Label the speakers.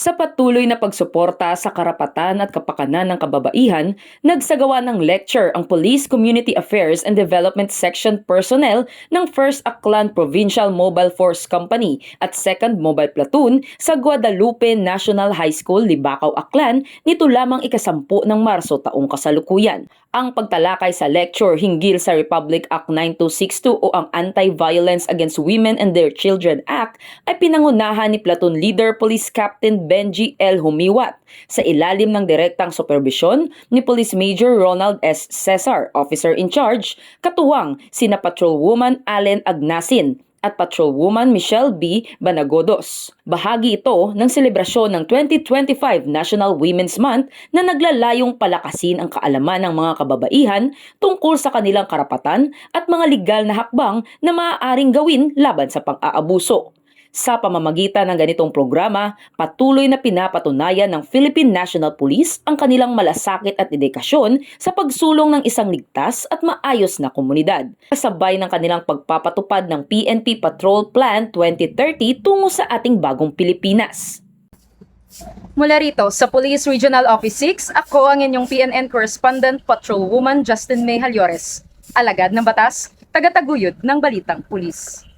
Speaker 1: Sa patuloy na pagsuporta sa karapatan at kapakanan ng kababaihan, nagsagawa ng lecture ang Police Community Affairs and Development Section personnel ng 1st Aklan Provincial Mobile Force Company at 2nd Mobile Platoon sa Guadalupe National High School, Libacao, Aklan nito lamang ikasampu ng Marso taong kasalukuyan. Ang pagtalakay sa lecture hinggil sa Republic Act 9262 o ang Anti-Violence Against Women and Their Children Act ay pinangunahan ni Platoon Leader Police Captain Benji L. Humiwat sa ilalim ng direktang superbisyon ni Police Major Ronald S. Cesar, Officer in Charge, katuwang sina Patrolwoman Allen Agnasin at Patrolwoman Michelle B. Banagodos. Bahagi ito ng selebrasyon ng 2025 National Women's Month na naglalayong palakasin ang kaalaman ng mga kababaihan tungkol sa kanilang karapatan at mga legal na hakbang na maaaring gawin laban sa pang-aabuso. Sa pamamagitan ng ganitong programa, patuloy na pinapatunayan ng Philippine National Police ang kanilang malasakit at dedikasyon sa pagsulong ng isang ligtas at maayos na komunidad. Kasabay ng kanilang pagpapatupad ng PNP Patrol Plan 2030 tungo sa ating bagong Pilipinas.
Speaker 2: Mula rito sa Police Regional Office 6, ako ang inyong PNN Correspondent Patrolwoman Justin May Halyores. Alagad ng batas, tagataguyod ng Balitang Pulis.